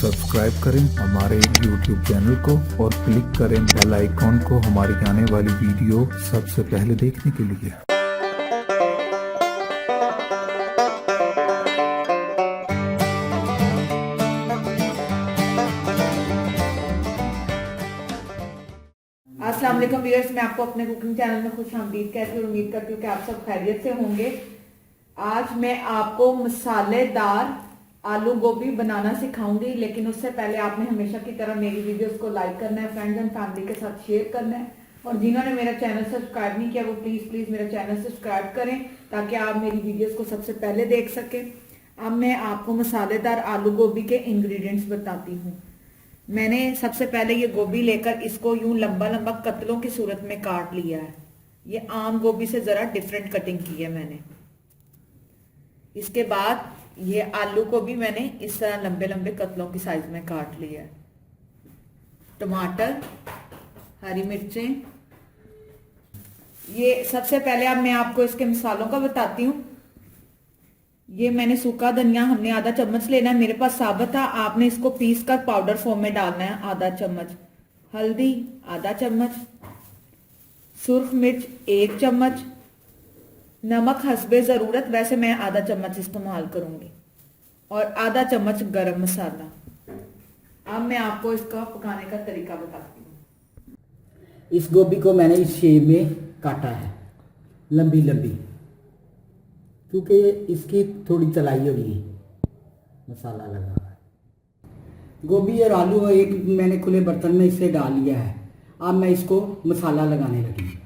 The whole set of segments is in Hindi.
सब्सक्राइब करें हमारे YouTube चैनल को और क्लिक करें बेल आइकॉन को हमारी आने वाली वीडियो सबसे पहले देखने के लिए। अस्सलाम वालेकुम व्यूअर्स, मैं आपको अपने कुकिंग चैनल में खुश आमदीद कहती हूँ। उम्मीद करती हूँ कि आप सब खैरियत से होंगे। आज मैं आपको मसालेदार आलू गोभी बनाना सिखाऊंगी, लेकिन उससे पहले आपने हमेशा की तरह मेरी वीडियोस को लाइक करना है, फ्रेंड्स एंड फैमिली के साथ शेयर करना है, और जिन्होंने मेरा चैनल सब्सक्राइब नहीं किया वो प्लीज मेरा चैनल सब्सक्राइब करें ताकि आप मेरी वीडियोस को सबसे पहले देख सकें। अब मैं आपको मसालेदार आलू गोभी के इंग्रेडिएंट्स बताती हूँ। मैंने सबसे पहले ये गोभी लेकर इसको यूं लंबा लंबा कतलों की सूरत में काट लिया है। ये आम गोभी से जरा डिफरेंट कटिंग की है मैंने। इसके बाद ये आलू को भी मैंने इस तरह लंबे लंबे कतलों की साइज में काट लिया है। टमाटर, हरी मिर्चें, ये सबसे पहले अब मैं आपको इसके मसालों का बताती हूँ। ये मैंने सूखा धनिया हमने आधा चम्मच लेना है, मेरे पास साबुत था, आपने इसको पीस कर पाउडर फॉर्म में डालना है आधा चम्मच। हल्दी आधा चम्मच, सुर्ख मिर्च 1 चम्मच, नमक हस्बे जरूरत, वैसे मैं आधा चम्मच इस्तेमाल करूंगी, और आधा चम्मच गरम मसाला। अब मैं आपको इसका पकाने का तरीका बताती हूँ। इस गोभी को मैंने इस शेप में काटा है, लंबी लंबी, क्योंकि इसकी थोड़ी तलाई हुई है, मसाला लगा हुआ है। गोभी और आलू एक मैंने खुले बर्तन में इसे डाल लिया है। अब मैं इसको मसाला लगाने लगी।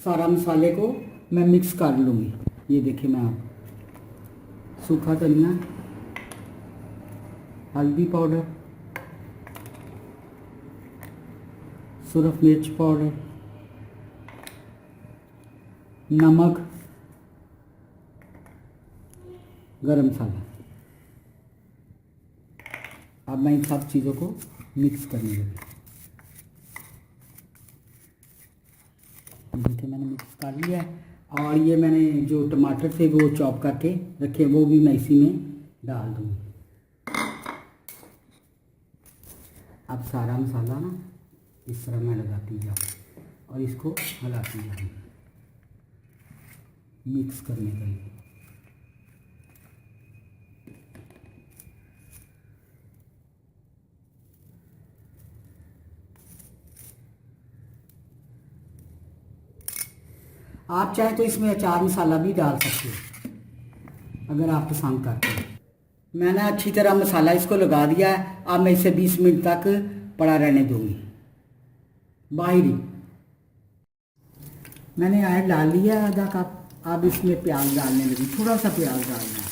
सारा मसाले को मैं मिक्स कर लूँगी। ये देखिए, मैं आप सूखा धनिया, हल्दी पाउडर, सुरख मिर्च पाउडर, नमक, गरम मसाला। अब मैं इन सब चीज़ों को मिक्स करने लगी। देखिए, मैंने मिक्स कर लिया है, और ये मैंने जो टमाटर थे वो चॉप करके रखे, वो भी मैं इसी में डाल दूँगी। अब सारा मसाला ना इस तरह मैं लगाती जाऊँ और इसको हिलाती जाऊँ, मिक्स करने के लिए। आप चाहे तो इसमें अचार मसाला भी डाल सकते हो अगर आप पसंद करते हो। मैंने अच्छी तरह मसाला इसको लगा दिया है। अब मैं इसे 20 मिनट तक पड़ा रहने दूंगी बाहर ही। मैंने आयल डाल लिया है आधा कप। अब इसमें प्याज डालने लगी, थोड़ा सा प्याज डालना है,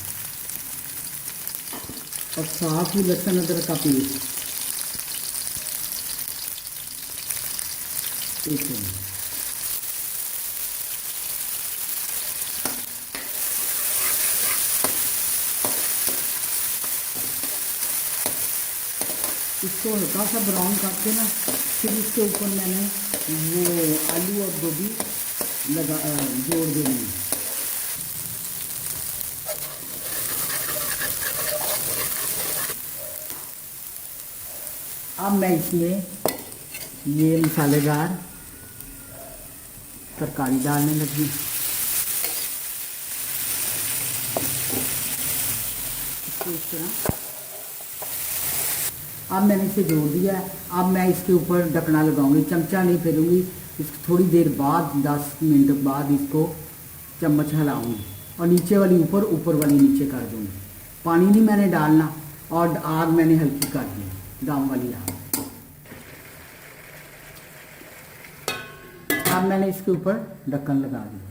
और साथ ही लहसुन अदरक का पेस्ट। एक मिनट, इसको हल्का सा ब्राउन करके ना, फिर इसके ऊपर मैंने वो आलू और गोभी लगा जोड़ देंगे। अब मैं इसमें ये मसालेदार तरकारी डालने लगी। इसको इस तरह अब मैंने इसे जोड़ दिया है। अब मैं इसके ऊपर ढकना लगाऊंगी, चमचा नहीं फेरूंगी। इसको थोड़ी देर बाद, 10 मिनट बाद इसको चम्मच हिलाऊंगी, और नीचे वाली ऊपर, ऊपर वाली नीचे कर दूंगी। पानी नहीं मैंने डालना, और आग मैंने हल्की कर दी, दाम वाली आग। अब मैंने इसके ऊपर ढक्कन लगा दिया।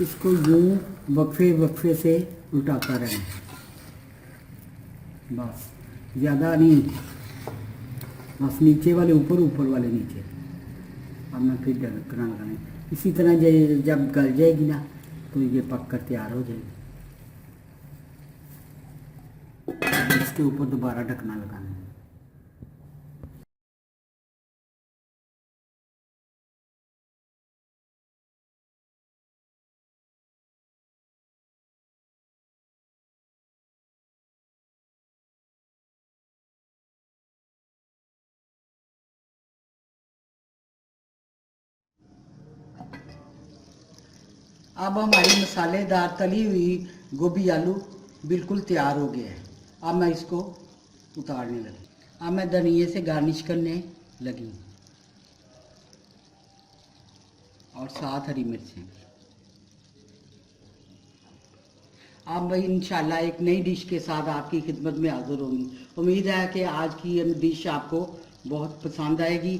इसको यूं वक्फे वक्फे से उल्टाता रहना, बस ज़्यादा नहीं, बस नीचे वाले ऊपर, ऊपर वाले नीचे। अब मैं फिर ढक्कन लगाना। इसी तरह जब गल जाएगी ना तो ये पक कर तैयार हो जाएगी। इसके ऊपर दोबारा ढकना लगाना है। अब हमारी मसालेदार तली हुई गोभी आलू बिल्कुल तैयार हो गया है। अब मैं इसको उतारने लगी। अब मैं धनिये से गार्निश करने लगी और साथ हरी मिर्चें। अब मैं इंशाल्लाह एक नई डिश के साथ आपकी खिदमत में हाजिर होंगी। उम्मीद है कि आज की ये डिश आपको बहुत पसंद आएगी।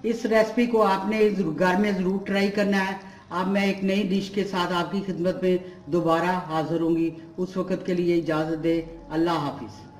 इस रेसिपी को आपने घर में ज़रूर ट्राई करना है। अब मैं एक नई डिश के साथ आपकी खिदमत में दोबारा हाजिर होंगी। उस वक्त के लिए इजाज़त दे। अल्लाह हाफिज़।